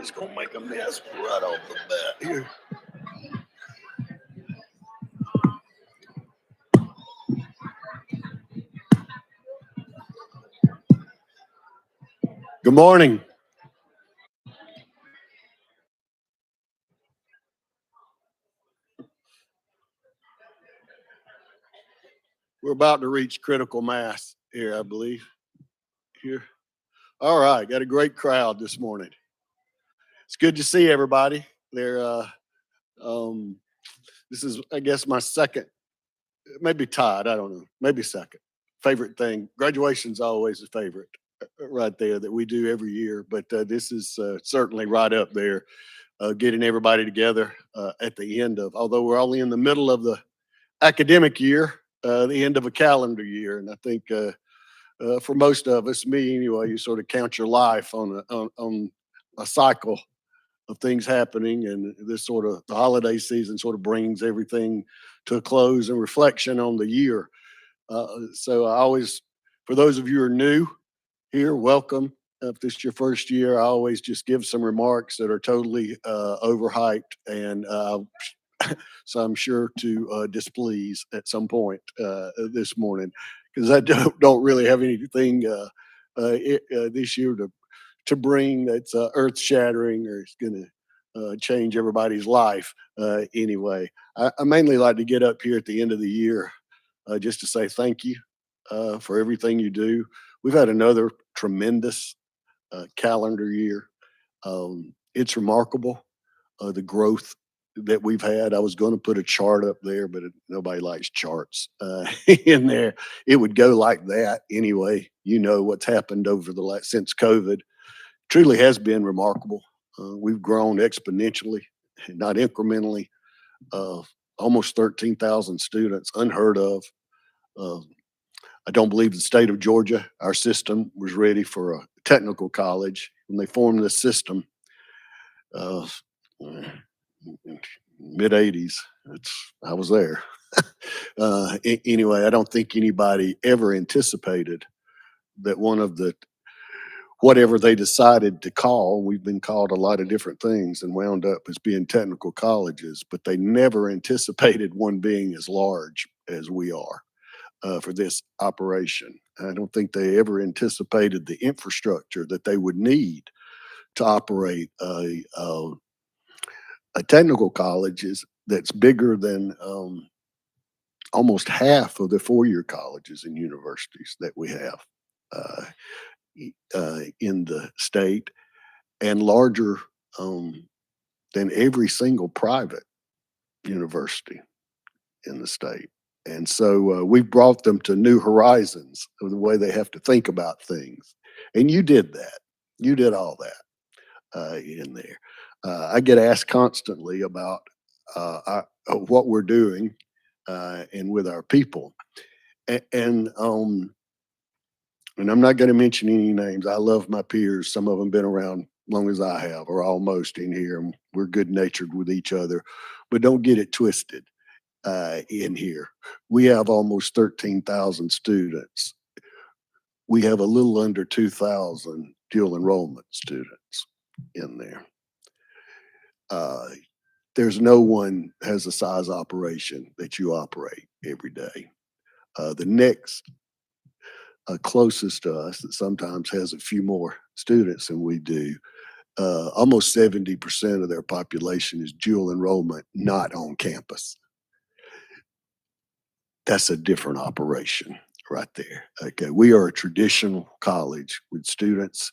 Just gonna make a mess right off the bat here. Good morning. We're about to reach critical mass here, I believe. Here. All right, got a great crowd this morning. It's good to see everybody. Um, this is, I guess, my second, maybe tied. I don't know, maybe second favorite thing. Graduation's always a favorite, right there that we do every year. But this is certainly right up there, getting everybody together at the end of. Although we're only in the middle of the academic year, the end of a calendar year, and I think. For most of us, me anyway, you sort of count your life on a cycle of things happening, and this sort of the holiday season sort of brings everything to a close and reflection on the year. So I always, for those of you who are new here, welcome. If this is your first year, I always just give some remarks that are totally overhyped and so I'm sure to displease at some point this morning because I don't really have anything this year to bring that's earth shattering or it's going to change everybody's life anyway. I mainly like to get up here at the end of the year just to say thank you for everything you do. We've had another tremendous calendar year. It's remarkable the growth that we've had. I was going to put a chart up there, but nobody likes charts in there. It would go like that anyway. You know what's happened over the last since COVID. Truly has been remarkable. We've grown exponentially, not incrementally. Almost 13,000 students, unheard of. Uh, I don't believe the state of Georgia, our system was ready for a technical college when they formed this system. Uh, Mid 80s. I was there. Anyway, I don't think anybody ever anticipated that one of the whatever they decided to call, we've been called a lot of different things and wound up as being technical colleges, but they never anticipated one being as large as we are for this operation. I don't think they ever anticipated the infrastructure that they would need to operate a technical college that's bigger than almost half of the four-year colleges and universities that we have uh, in the state, and larger than every single private university in the state. And so we brought them to new horizons of the way they have to think about things. And you did that. You did all that in there. I get asked constantly about what we're doing and with our people. And I'm not going to mention any names. I love my peers. Some of them been around long as I have, or almost in here. And we're good natured with each other, but don't get it twisted in here. We have almost 13,000 students. We have a little under 2,000 dual enrollment students in there. There's no one has a size operation that you operate every day. The next closest to us that sometimes has a few more students than we do, almost 70% of their population is dual enrollment, not on campus. That's a different operation right there. Okay, we are a traditional college with students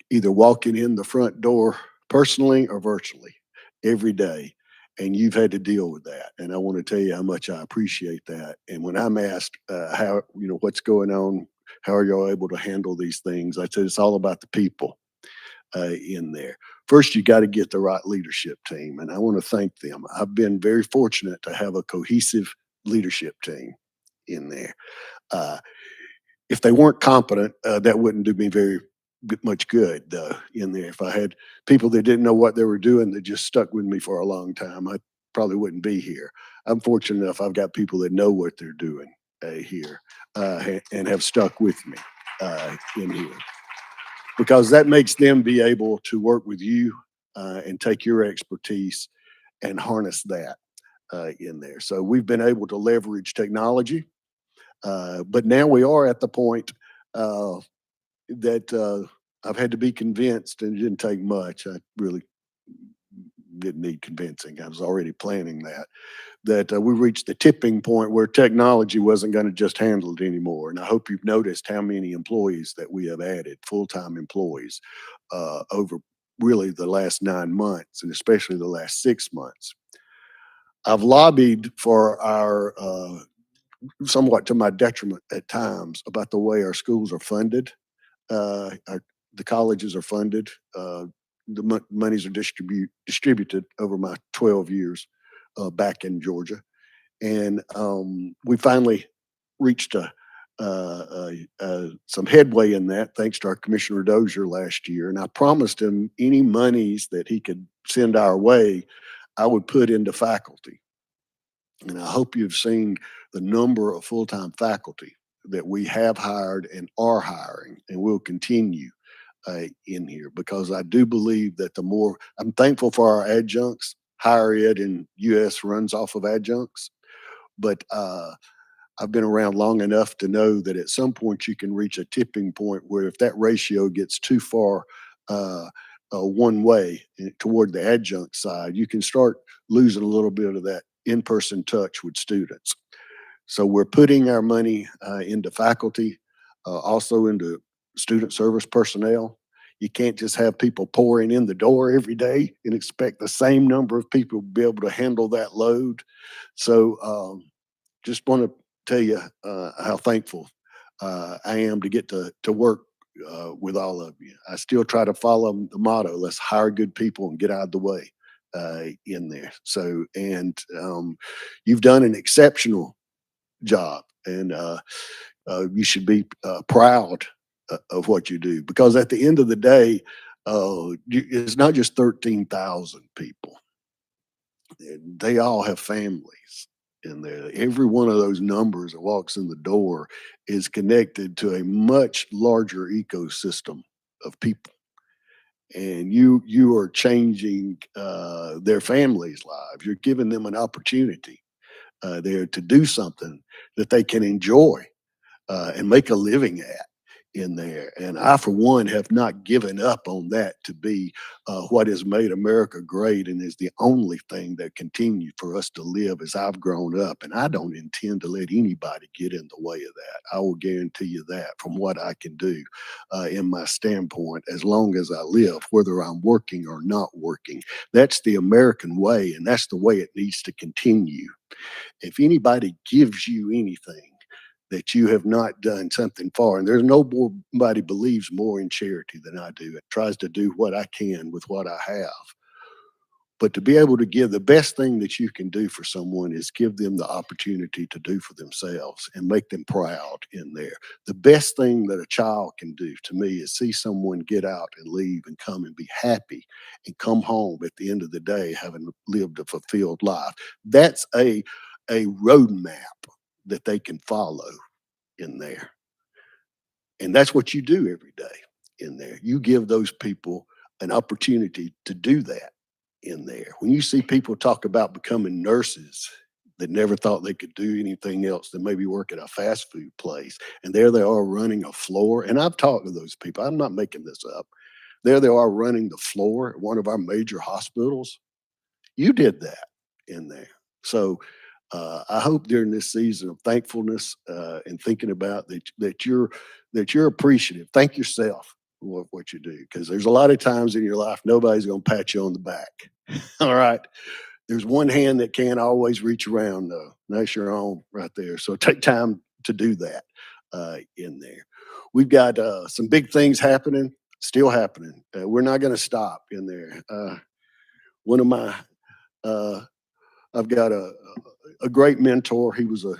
either walking in the front door personally or virtually every day. And you've had to deal with that. And I want to tell you how much I appreciate that. And when I'm asked how, what's going on, how are y'all able to handle these things? I said, it's all about the people in there. First, you got to get the right leadership team. And I want to thank them. I've been very fortunate to have a cohesive leadership team in there. If they weren't competent, that wouldn't do me very much good in there. If I had people that didn't know what they were doing that just stuck with me for a long time, I probably wouldn't be here. I'm fortunate enough I've got people that know what they're doing here and have stuck with me in here because that makes them be able to work with you and take your expertise and harness that in there. So we've been able to leverage technology, but now we are at the point uh, that I've had to be convinced, and it didn't take much. I really didn't need convincing. I was already planning that we reached the tipping point where technology wasn't going to just handle it anymore. And I hope you've noticed how many employees that we have added, full-time employees, over really the last 9 months, and especially the last 6 months. I've lobbied for our, somewhat to my detriment at times, about the way our schools are funded. The colleges are funded. The monies are distributed over my 12 years back in Georgia, and we finally reached some headway in that, thanks to our Commissioner Dozier last year. And I promised him any monies that he could send our way, I would put into faculty. And I hope you've seen the number of full-time faculty that we have hired and are hiring and will continue in here, because I do believe that the more I'm thankful for our adjuncts. Higher ed in US runs off of adjuncts, but I've been around long enough to know that at some point you can reach a tipping point where if that ratio gets too far uh, one way toward the adjunct side, you can start losing a little bit of that in-person touch with students. So we're putting our money into faculty, also into student service personnel. You can't just have people pouring in the door every day and expect the same number of people to be able to handle that load. So just want to tell you how thankful I am to get to work with all of you. I still try to follow the motto: let's hire good people and get out of the way in there. So, and you've done an exceptional job, and you should be proud of what you do, because at the end of the day, it's not just 13,000 people. They all have families in there. Every one of those numbers that walks in the door is connected to a much larger ecosystem of people. And you are changing their families' lives. You're giving them an opportunity there to do something that they can enjoy and make a living at in there. And I, for one, have not given up on that to be what has made America great and is the only thing that continues for us to live as I've grown up. And I don't intend to let anybody get in the way of that. I will guarantee you that from what I can do in my standpoint, as long as I live, whether I'm working or not working. That's the American way, and that's the way it needs to continue. If anybody gives you anything that you have not done something for, and there's nobody believes more in charity than I do. It tries to do what I can with what I have. But to be able to give, the best thing that you can do for someone is give them the opportunity to do for themselves and make them proud in there. The best thing that a child can do to me is see someone get out and leave and come and be happy and come home at the end of the day having lived a fulfilled life. That's a roadmap that they can follow in there. And that's what you do every day in there. You give those people an opportunity to do that in there. When you see people talk about becoming nurses that never thought they could do anything else than maybe work at a fast food place, and there they are running a floor. And I've talked to those people. I'm not making this up. There they are running the floor at one of our major hospitals. You did that in there. So I hope during this season of thankfulness and thinking about that you're appreciative. Thank yourself for what you do, because there's a lot of times in your life nobody's going to pat you on the back. All right. There's one hand that can't always reach around though. And that's your own right there. So take time to do that in there. We've got some big things happening, still happening. We're not going to stop in there. One of my uh, I've got a great mentor. He was an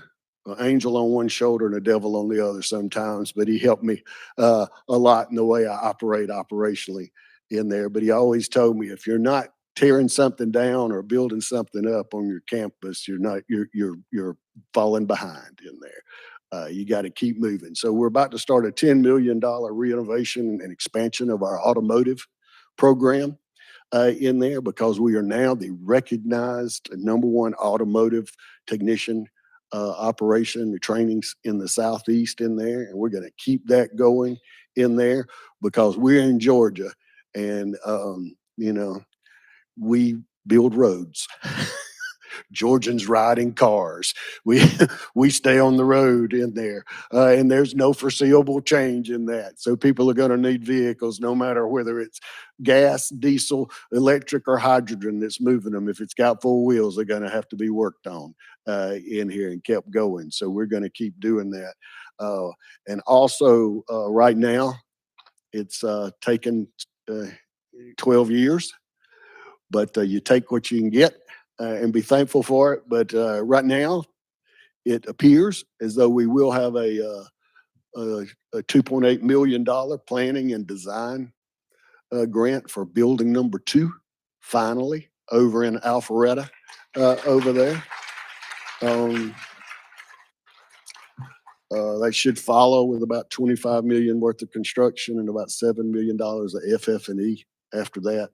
angel on one shoulder and a devil on the other sometimes, but he helped me a lot in the way I operate operationally in there. But he always told me, if you're not tearing something down or building something up on your campus, you're falling behind in there. You got to keep moving. So we're about to start a $10 million renovation and expansion of our automotive program. in there because we are now the recognized number one automotive technician operation, the trainings in the Southeast in there. And we're going to keep that going in there because we're in Georgia and, we build roads. Georgians riding cars. We we stay on the road in there, and there's no foreseeable change in that. So people are going to need vehicles, no matter whether it's gas, diesel, electric, or hydrogen that's moving them. If it's got four wheels, they're going to have to be worked on in here and kept going. So we're going to keep doing that. And also, right now, it's taken uh, 12 years, but you take what you can get and be thankful for it. But right now, it appears as though we will have a $2.8 million planning and design grant for building number two, finally, over in Alpharetta, over there. Um, they should follow with about 25 million worth of construction and about $7 million of FF&E after that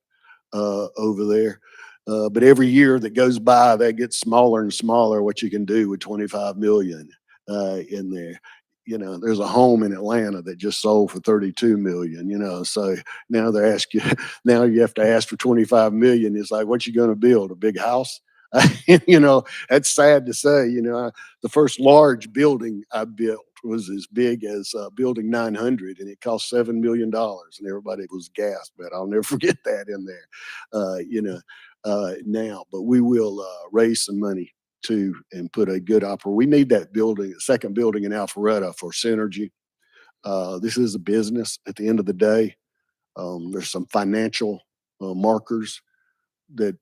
over there. But every year that goes by, that gets smaller and smaller. What you can do with 25 million in there. There's a home in Atlanta that just sold for 32 million. So now they ask you, now you have to ask for 25 million. It's like, what you going to build? A big house? That's sad to say. The first large building I built was as big as building 900 and it cost $7 million and everybody was gasped, but I'll never forget that in there now. But we will raise some money too and put a good opera. We need that building, second building in Alpharetta for synergy. This is a business at the end of the day. There's some financial markers that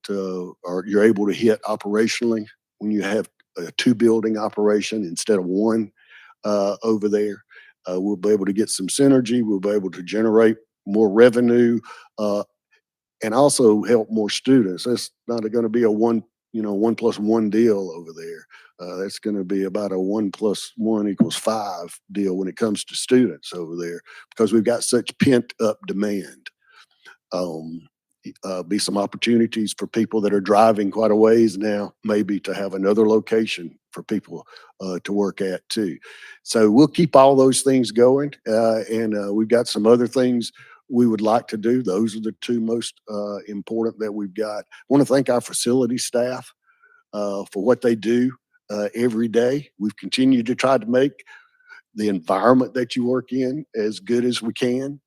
are you're able to hit operationally when you have a two building operation instead of one over there. We'll be able to get some synergy. We'll be able to generate more revenue and also help more students. That's not going to be a one plus one deal over there. That's going to be about a 1+1=5 deal when it comes to students over there because we've got such pent up demand. Um, be some opportunities for people that are driving quite a ways now, maybe to have another location for people to work at too. So we'll keep all those things going, and we've got some other things we would like to do. Those are the two most important that we've got. I want to thank our facility staff for what they do every day. We've continued to try to make the environment that you work in as good as we can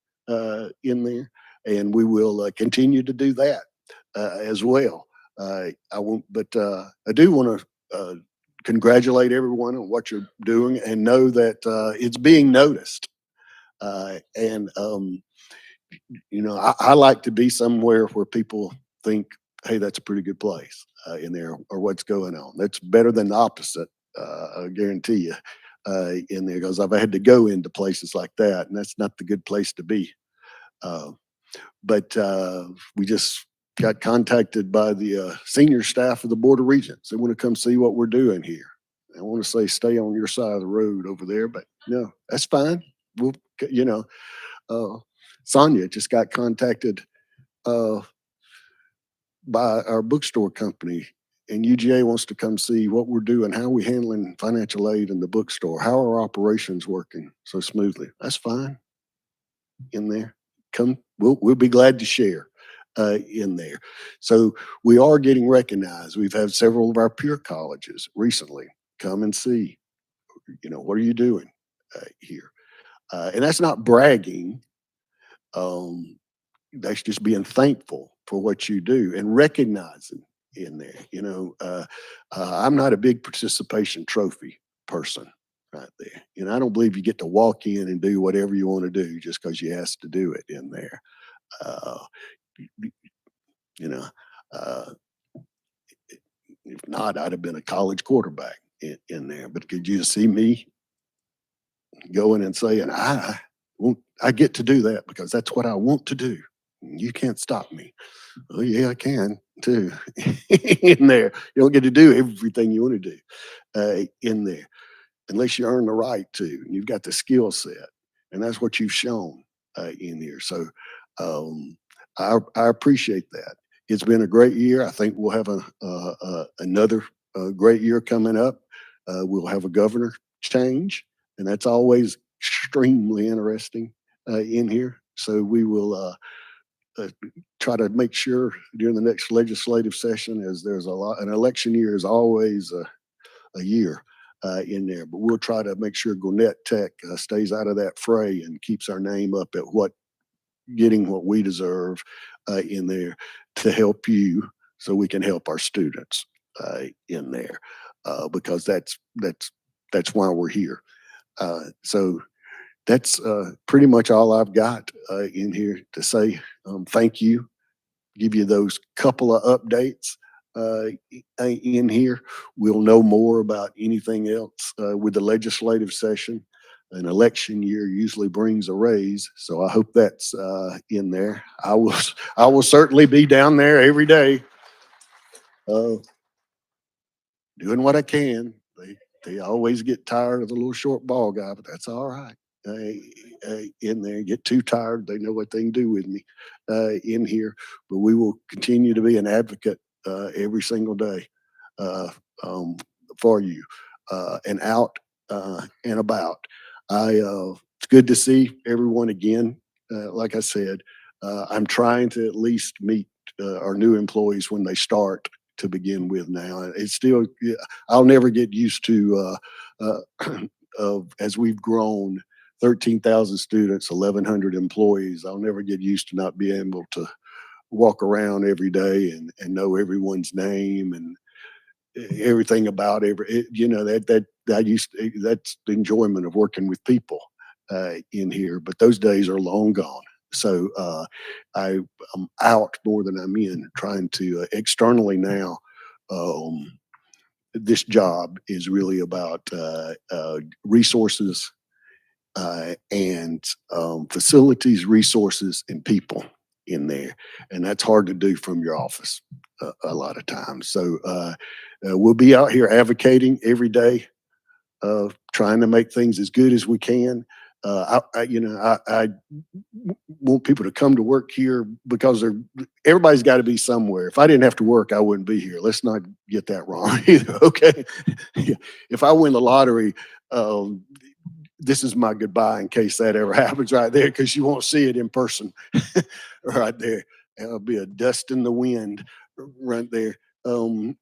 in there, and we will continue to do that as well. I won't, but I do want to congratulate everyone on what you're doing and know that it's being noticed. And I like to be somewhere where people think, "Hey, that's a pretty good place in there," or "What's going on." That's better than the opposite. I guarantee you in there because I've had to go into places like that, and that's not the good place to be. Uh, but we just got contacted by the senior staff of the Board of Regents. They want to come see what we're doing here. I want to say stay on your side of the road over there, but no, that's fine. We'll, you know, uh, Sonia just got contacted uh, by our bookstore company, and UGA wants to come see what we're doing, how we handling financial aid in the bookstore, how are operations working so smoothly. That's fine in there. Come, we'll be glad to share in there. So we are getting recognized. We've had several of our peer colleges recently come and see, what are you doing here? And that's not bragging. Um, that's just being thankful for what you do and recognizing in there. I'm not a big participation trophy person right there. I don't believe you get to walk in and do whatever you want to do just because you asked to do it in there. Uh, you know, uh, if not, I'd have been a college quarterback in there. But could you see me going and saying, I get to do that because that's what I want to do. You can't stop me. Oh yeah, I can too. In there, you don't get to do everything you want to do in there, unless you earn the right to. And you've got the skill set, and that's what you've shown in here. So, um, I appreciate that. It's been a great year. I think we'll have another great year coming up. We'll have a governor change, and that's always extremely interesting in here. So we will uh, try to make sure during the next legislative session, as there's a lot, an election year is always a year in there, but we'll try to make sure Gwinnett Tech stays out of that fray and keeps our name up at getting what we deserve in there to help you so we can help our students in there because that's why we're here. So that's pretty much all I've got in here to say. Thank you. Give you those couple of updates in here. We'll know more about anything else with the legislative session. An election year usually brings a raise, so I hope that's in there. I will certainly be down there every day, uh, doing what I can. They always get tired of the little short ball guy, but that's all right. In there, get too tired, they know what they can do with me in here. But we will continue to be an advocate every single day uh, um, for you and out and about. It's good to see everyone again. Like I said, I'm trying to at least meet our new employees when they start to begin with now. It's still, yeah, I'll never get used to, as we've grown 13,000 students, 1,100 employees. I'll never get used to not being able to walk around every day and know everyone's name and everything about you know, that's the enjoyment of working with people in here, but those days are long gone. So I'm out more than I'm in, trying to externally now. Um, this job is really about resources and facilities, resources, and people in there, and that's hard to do from your office a lot of times. So we'll be out here advocating every day, trying to make things as good as we can. I want people to come to work here because everybody's got to be somewhere. If I didn't have to work, I wouldn't be here. Let's not get that wrong either. Okay, if I win the lottery, um, this is my goodbye in case that ever happens right there, because you won't see it in person right there. It'll be a dust in the wind right there. And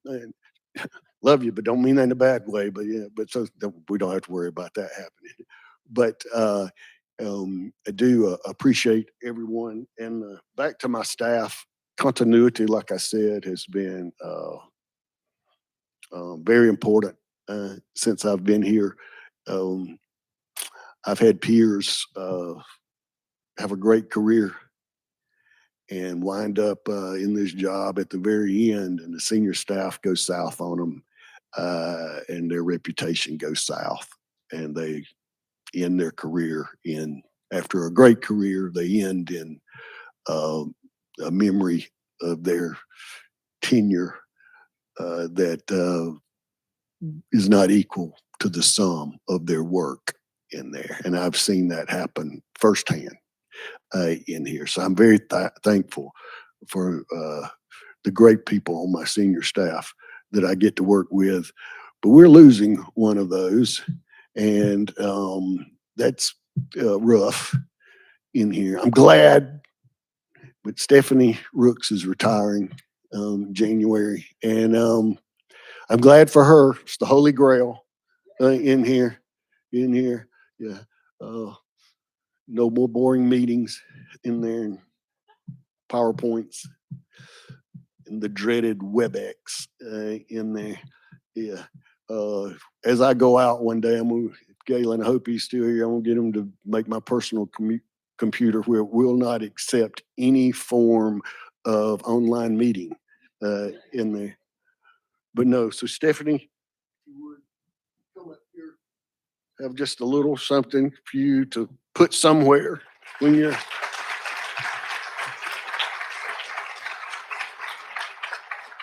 love you, but don't mean that in a bad way. But yeah, but so we don't have to worry about that happening. But I do appreciate everyone. And back to my staff, continuity, like I said, has been very important since I've been here. Um, I've had peers have a great career and wind up in this job at the very end, and the senior staff goes south on them, and their reputation goes south, and they end their career in after a great career. They end in uh, a memory of their tenure that is not equal to the sum of their work in there, and I've seen that happen firsthand in here. So I'm very thankful for the great people on my senior staff that I get to work with. But we're losing one of those, and that's rough in here. I'm glad, but Stephanie Rooks is retiring January, and I'm glad for her. It's the Holy Grail in here. In here, yeah. No more boring meetings in there, and PowerPoints, and the dreaded WebEx in there. Yeah. As I go out one day, I'm gonna, Galen, I hope he's still here. I'm gonna get him to make my personal computer where it will not accept any form of online meeting in there. But no, so Stephanie, you would come up here, have just a little something for you to put somewhere when you're.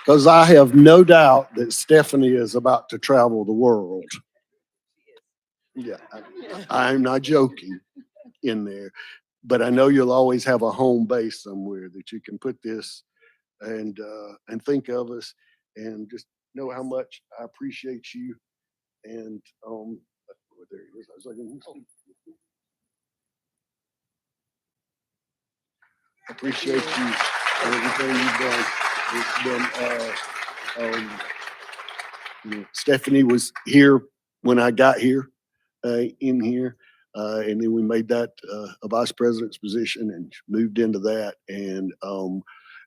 Because I have no doubt that Stephanie is about to travel the world. Yeah, I'm not joking in there. but I know you'll always have a home base somewhere that you can put this and think of us and just know how much I appreciate you. And there he is. I was looking. Appreciate you and everything you've done. It's been, Stephanie was here when I got here, in here, and then we made that a vice president's position and moved into that, and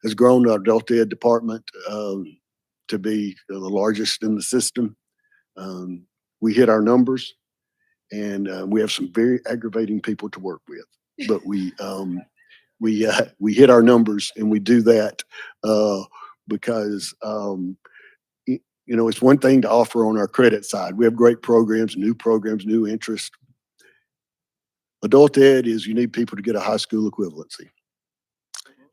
has grown our adult ed department to be the largest in the system. Um, we hit our numbers, and we have some very aggravating people to work with, but we hit our numbers, and we do that because it's one thing to offer on our credit side. We have great programs, new interest. Adult ed is you need people to get a high school equivalency,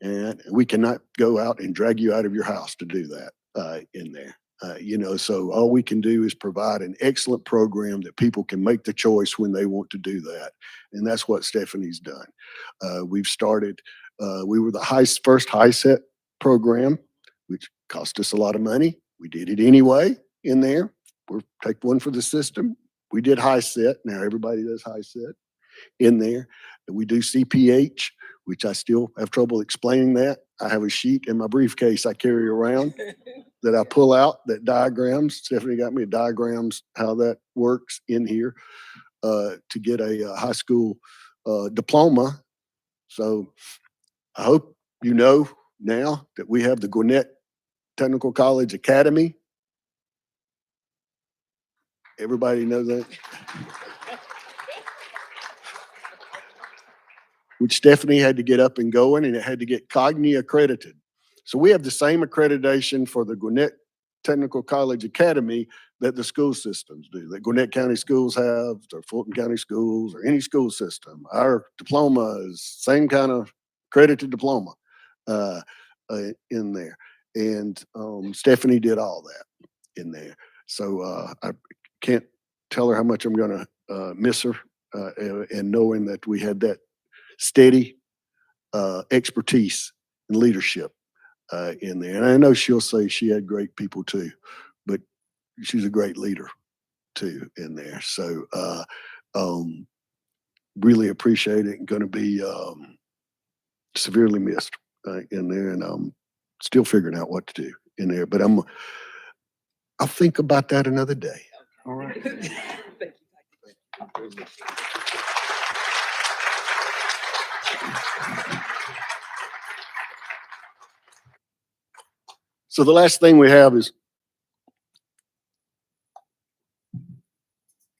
and we cannot go out and drag you out of your house to do that in there. So all we can do is provide an excellent program that people can make the choice when they want to do that, and that's what Stephanie's done. We've started. We were the first high set program, which cost us a lot of money. We did it anyway in there. We'll take one for the system. We did high set. Now everybody does high set in there. And we do CPH, which I still have trouble explaining that. I have a sheet in my briefcase I carry around that I pull out that diagrams. Stephanie got me diagrams how that works in here to get a high school diploma. So I hope you know now that we have the Gwinnett Technical College Academy. Everybody knows that. Which Stephanie had to get up and going, and it had to get Cogni accredited. So we have the same accreditation for the Gwinnett Technical College Academy that the school systems do, that Gwinnett County schools have, or Fulton County schools, or any school system. Our diploma is same kind of accredited diploma in there. And Stephanie did all that in there. So I can't tell her how much I'm going to miss her, and knowing that we had that steady expertise and leadership in there. And I know she'll say she had great people too, but she's a great leader too in there. So really appreciate it, and going to be severely missed in there. And I'm still figuring out what to do in there, but I'll think about that another day. All right. Thank you. So the last thing we have is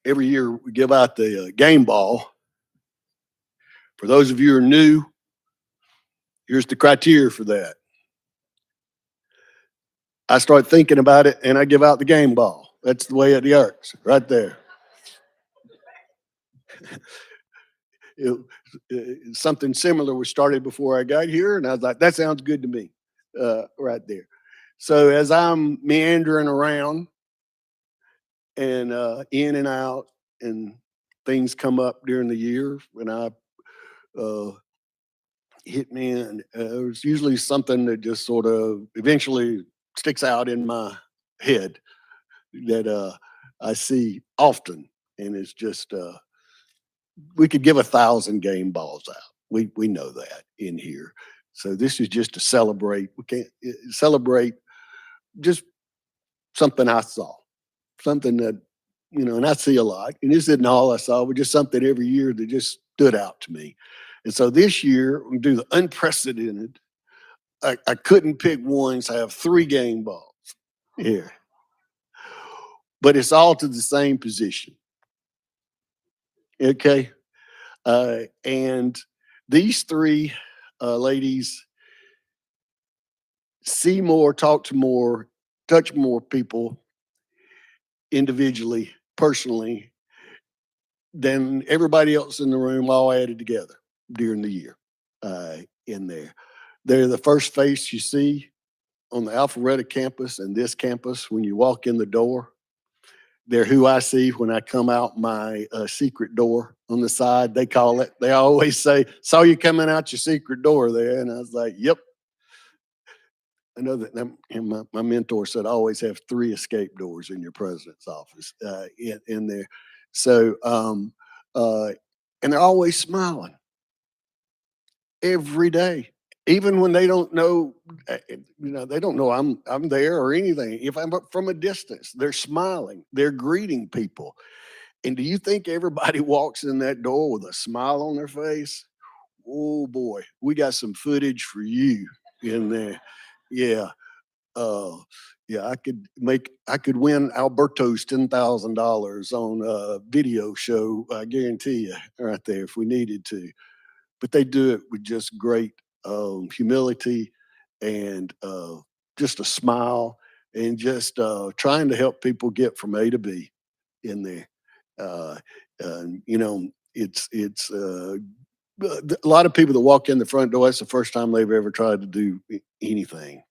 every year we give out the game ball. For those of you who are new, here's the criteria for that. I start thinking about it and I give out the game ball. That's the way it works, right there. Something similar was started before I got here, and I was like, that sounds good to me, right there. So as I'm meandering around and in and out, and things come up during the year when I hit me, and it's usually something that just sort of eventually sticks out in my head that I see often, and it's just we could give 1,000 game balls out. We know that in here. So this is just to celebrate. We can't celebrate just something I saw, something that and I see a lot. And this isn't all I saw, but just something every year that just stood out to me. And so this year we do the unprecedented. I couldn't pick one, so I have 3 game balls here, but it's all to the same position. Okay. And these 3 ladies see more, talk to more, touch more people individually, personally, than everybody else in the room all added together during the year in there. They're the first face you see on the Alpharetta campus and this campus when you walk in the door. They're who I see when I come out my secret door on the side. They call it. They always say, "Saw you coming out your secret door there," and I was like, "Yep." I know that and my mentor said, always have three escape doors in your president's office in there. So, uh, and they're always smiling every day, even when they don't know, they don't know I'm there or anything. If I'm up from a distance, they're smiling, they're greeting people. And do you think everybody walks in that door with a smile on their face? Oh boy, we got some footage for you in there. Yeah. Uh, yeah, I could win Alberto's $10,000 on a video show. I guarantee you, right there, if we needed to. But they do it with just great humility and just a smile and just trying to help people get from A to B in there. Uh, a lot of people that walk in the front door. That's the first time they've ever tried to do anything.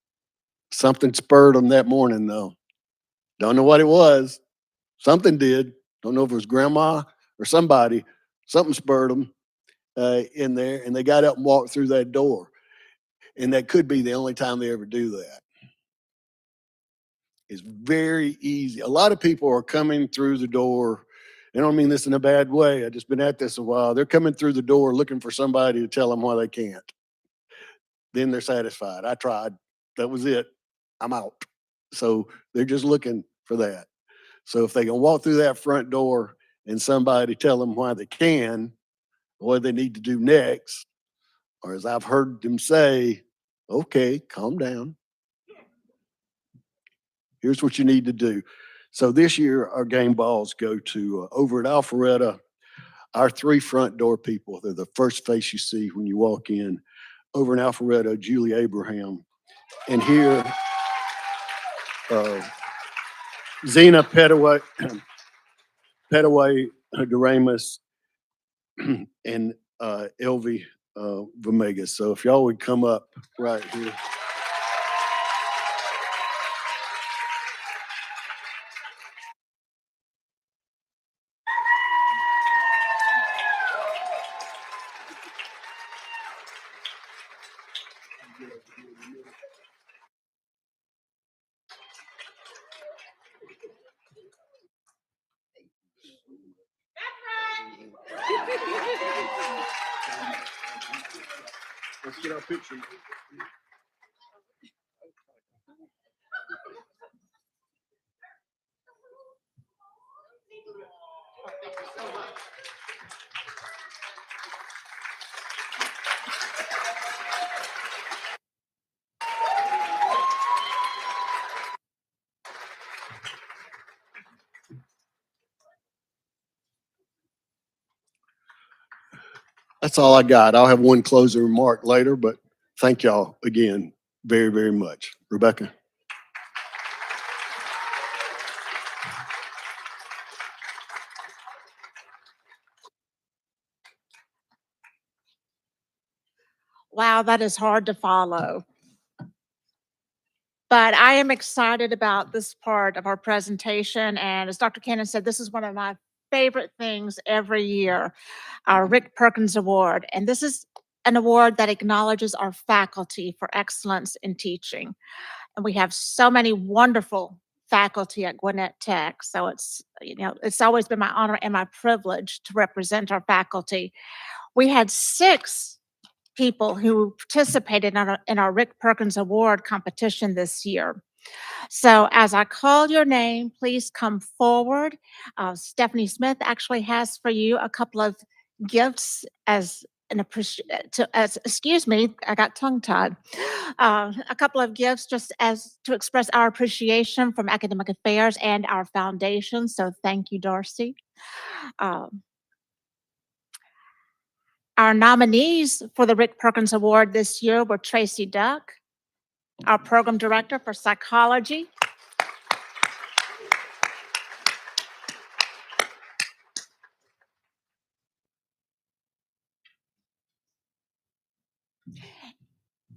Something spurred them that morning, though. Don't know what it was. Something did. Don't know if it was grandma or somebody. Something spurred them in there, and they got up and walked through that door. And that could be the only time they ever do that. It's very easy. A lot of people are coming through the door. I don't mean this in a bad way. I've just been at this a while. They're coming through the door looking for somebody to tell them why they can't. Then they're satisfied. I tried. That was it. I'm out. So they're just looking for that. So if they can walk through that front door and somebody tell them why they can, what they need to do next, or as I've heard them say, okay, calm down. Here's what you need to do. So this year, our game balls go to over at Alpharetta. Our three front door people, they're the first face you see when you walk in. Over in Alpharetta, Julie Abraham. And here, uh, Zena Petaway, Petaway Doremus, and Elvie Vemegas. So if y'all would come up right here. Let's get our picture. That's all I got. I'll have one closing remark later, but thank y'all again very, very much. Rebecca. Wow, that is hard to follow. But I am excited about this part of our presentation. And as Dr. Cannon said, this is one of my favorite things every year, our Rick Perkins Award. And this is an award that acknowledges our faculty for excellence in teaching. And we have so many wonderful faculty at Gwinnett Tech. So it's always been my honor and my privilege to represent our faculty. We had 6 people who participated in our Rick Perkins Award competition this year. So as I call your name, please come forward. Stephanie Smith actually has for you a couple of gifts as an excuse me, I got tongue tied. A couple of gifts just as to express our appreciation from Academic Affairs and our foundation. So thank you, Darcy. Um, Our nominees for the Rick Perkins Award this year were Tracy Duck, our program director for psychology,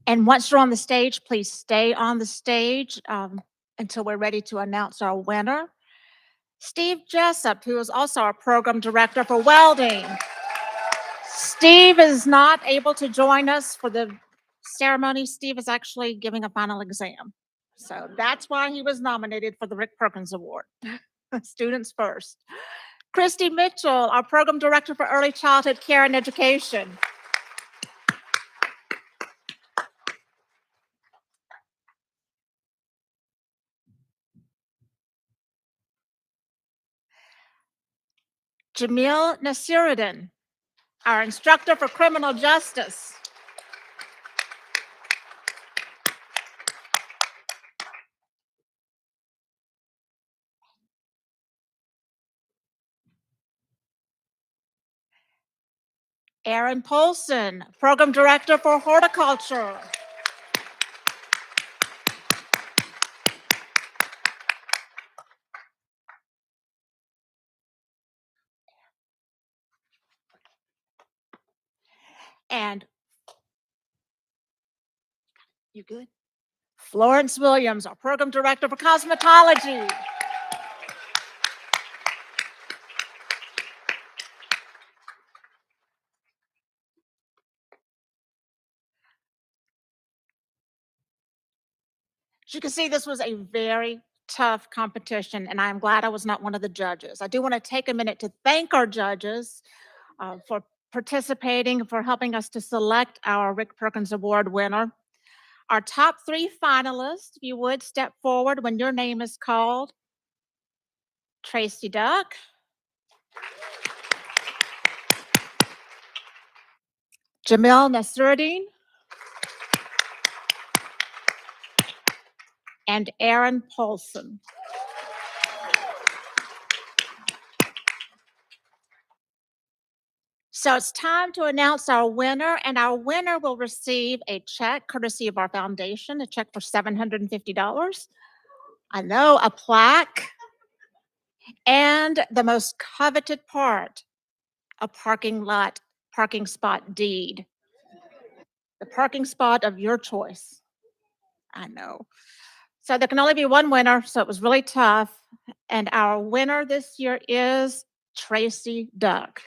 and once you're on the stage, please stay on the stage until we're ready to announce our winner. Steve Jessup, who is also our program director for welding. Steve is not able to join us for the ceremony. Steve is actually giving a final exam. So that's why he was nominated for the Rick Perkins Award. Students first. Christy Mitchell, our program director for early childhood care and education. Jamil Nasiruddin, our instructor for criminal justice. Aaron Polson, program director for horticulture. And you good? Florence Williams, our program director for cosmetology. As you can see, this was a very tough competition, and I'm glad I was not one of the judges. I do want to take a minute to thank our judges for participating, for helping us to select our Rick Perkins Award winner. Our top 3 finalists, if you would step forward when your name is called. Tracy Duck, Jamil Nasruddin, and Aaron Polson. So it's time to announce our winner, and our winner will receive a check courtesy of our foundation, a check for $750. I know, a plaque, and the most coveted part, a parking spot deed. The parking spot of your choice. I know. So there can only be one winner, so it was really tough. And our winner this year is Tracy Duck.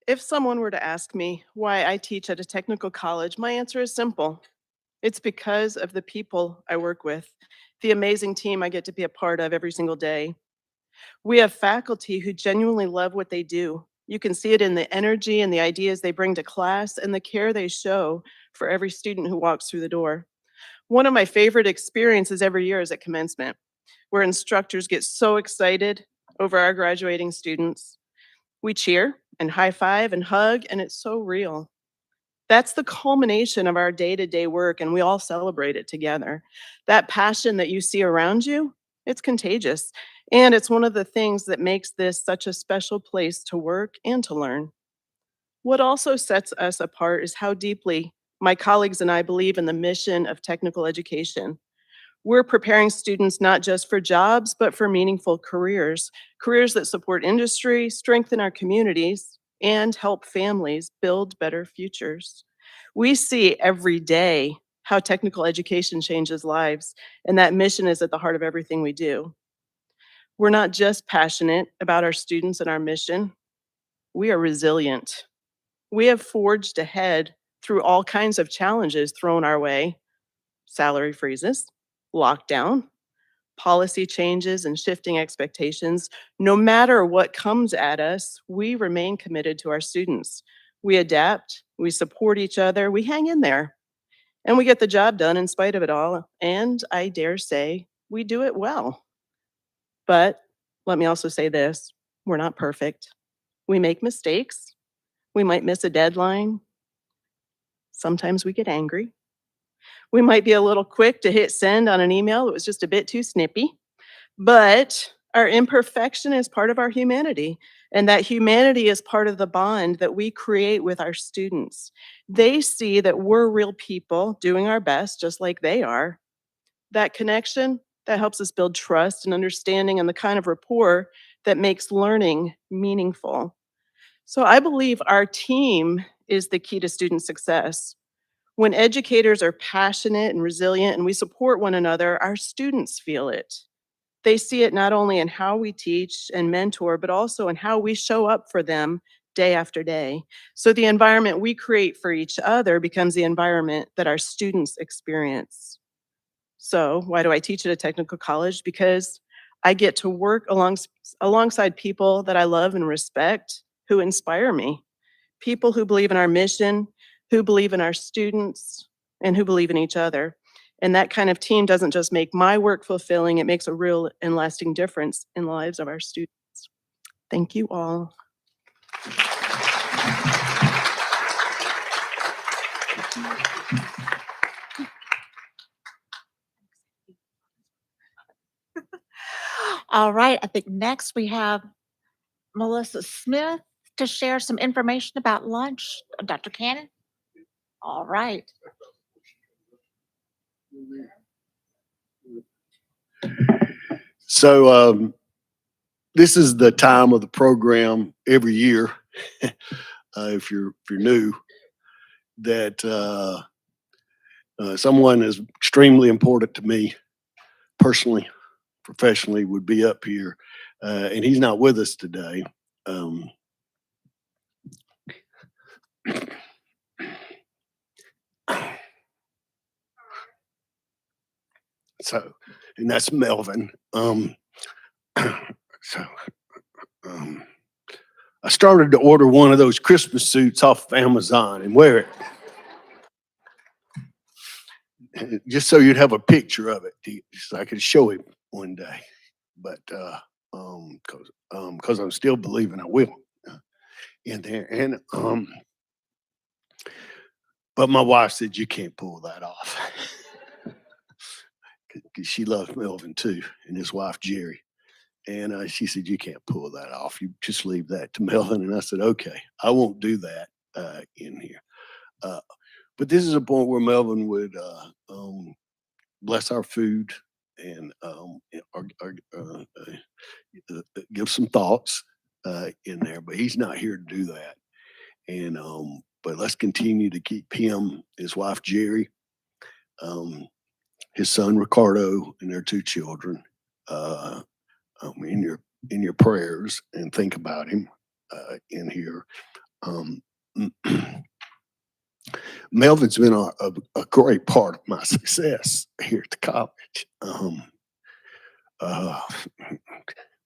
If someone were to ask me why I teach at a technical college, my answer is simple. It's because of the people I work with, the amazing team I get to be a part of every single day. We have faculty who genuinely love what they do. You can see it in the energy and the ideas they bring to class and the care they show for every student who walks through the door. One of my favorite experiences every year is at commencement, where instructors get so excited over our graduating students. We cheer and high five and hug, and it's so real. That's the culmination of our day to day work, and we all celebrate it together. That passion that you see around you, it's contagious. And it's one of the things that makes this such a special place to work and to learn. What also sets us apart is how deeply my colleagues and I believe in the mission of technical education. We're preparing students not just for jobs, but for meaningful careers, careers that support industry, strengthen our communities, and help families build better futures. We see every day how technical education changes lives, and that mission is at the heart of everything we do. We're not just passionate about our students and our mission, we are resilient. We have forged ahead through all kinds of challenges thrown our way: salary freezes, lockdown, policy changes, and shifting expectations. No matter what comes at us, we remain committed to our students. We adapt, we support each other, we hang in there, and we get the job done in spite of it all. And I dare say, we do it well. But let me also say this: we're not perfect. We make mistakes. We might miss a deadline. Sometimes we get angry. We might be a little quick to hit send on an email that was just a bit too snippy, but our imperfection is part of our humanity, and that humanity is part of the bond that we create with our students. They see that we're real people doing our best just like they are. That connection, that helps us build trust and understanding and the kind of rapport that makes learning meaningful. So I believe our team is the key to student success. When educators are passionate and resilient and we support one another, our students feel it. They see it not only in how we teach and mentor, but also in how we show up for them day after day. So the environment we create for each other becomes the environment that our students experience. So why do I teach at a technical college? Because I get to work alongside people that I love and respect, who inspire me. People who believe in our mission, who believe in our students, and who believe in each other. And that kind of team doesn't just make my work fulfilling, it makes a real and lasting difference in the lives of our students. Thank you all. All right, I think next we have Melissa Smith to share some information about lunch. Dr. Cannon? All right. So this is the time of the program every year, if you're new, that someone is extremely important to me personally, professionally, would be up here, and he's not with us today. Um, so, and that's Melvin. So, um, I started to order one of those Christmas suits off of Amazon and wear it. Just so you'd have a picture of it, so I could show him one day. But because I'm still believing I will in there, and but my wife said you can't pull that off. 'Cause she loves Melvin too, and his wife Jerry. And she said you can't pull that off. You just leave that to Melvin. And I said okay, I won't do that in here. Uh, but this is a point where Melvin would bless our food and give some thoughts in there, but he's not here to do that. And but let's continue to keep him, his wife Jerry, um, his son Ricardo, and their two children uh, in your prayers, and think about him in here. Um, Melvin's been a great part of my success here at the college. Uh,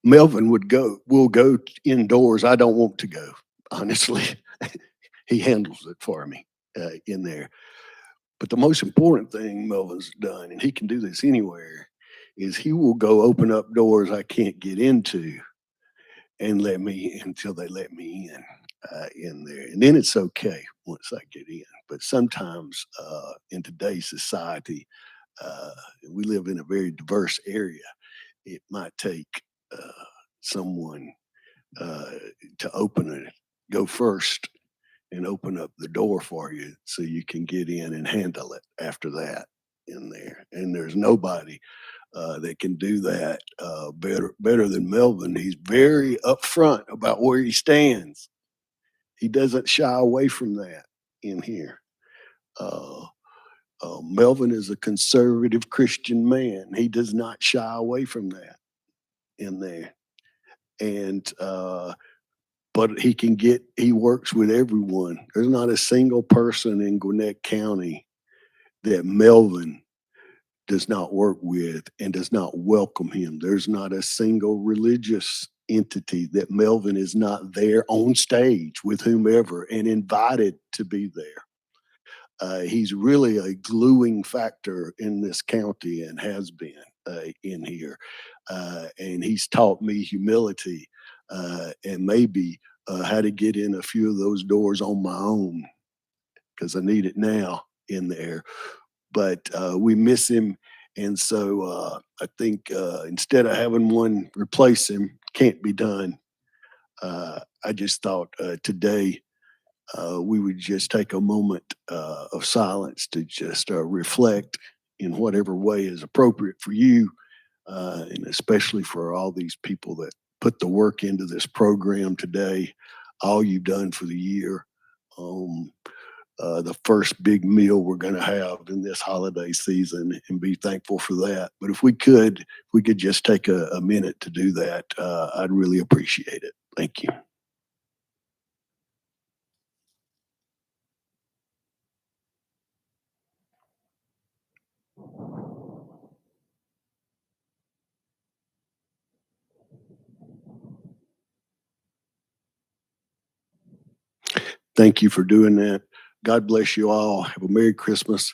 Melvin will go indoors. I don't want to go, honestly. He handles it for me in there. But the most important thing Melvin's done, and he can do this anywhere, is he will go open up doors I can't get into and let me until they let me in there. And then it's okay once I get in. But sometimes in today's society, uh, we live in a very diverse area. It might take someone uh, to open it, go first and open up the door for you so you can get in and handle it after that in there. And there's nobody that can do that better than Melvin. He's very upfront about where he stands. He doesn't shy away from that in here. Uh, Melvin is a conservative Christian man. He does not shy away from that in there. And but he works with everyone. There's not a single person in Gwinnett County that Melvin does not work with and does not welcome him. There's not a single religious entity that Melvin is not there on stage with whomever and invited to be there. He's really a gluing factor in this county and has been in here. And he's taught me humility and maybe how to get in a few of those doors on my own because I need it now in there. but we miss him. And so I think instead of having one replace him, can't be done. I just thought today we would just take a moment of silence to just reflect in whatever way is appropriate for you, and especially for all these people that put the work into this program today, all you've done for the year. Um, the first big meal we're going to have in this holiday season, and be thankful for that. But if we could just take a minute to do that, I'd really appreciate it. Thank you. Thank you for doing that. God bless you all. Have a Merry Christmas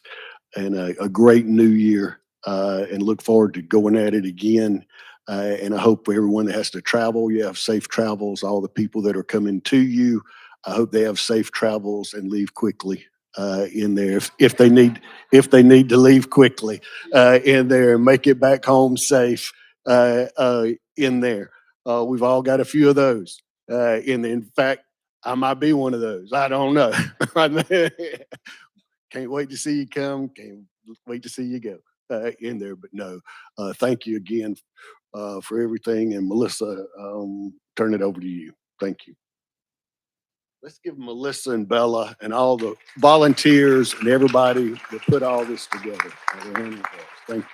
and a great New Year, and look forward to going at it again. And I hope everyone that has to travel, you have safe travels. All the people that are coming to you, I hope they have safe travels and leave quickly in there if they need to leave quickly in there and make it back home safe in there. We've all got a few of those in fact, I might be one of those. I don't know. Can't wait to see you come. Can't wait to see you go in there. But no, thank you again for everything. And Melissa, turn it over to you. Thank you. Let's give Melissa and Bella and all the volunteers and everybody that put all this together. Thank you.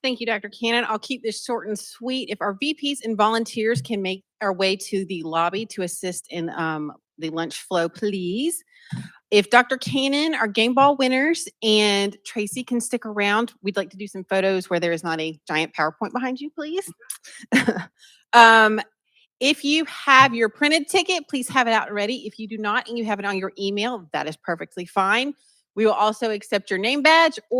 Thank you, Dr. Cannon. I'll keep this short and sweet. If our VPs and volunteers can make our way to the lobby to assist in the lunch flow, please. If Dr. Cannon, our game ball winners, and Tracy can stick around, we'd like to do some photos where there is not a giant PowerPoint behind you, please. If you have your printed ticket, please have it out and ready. If you do not and you have it on your email, that is perfectly fine. We will also accept your name badge or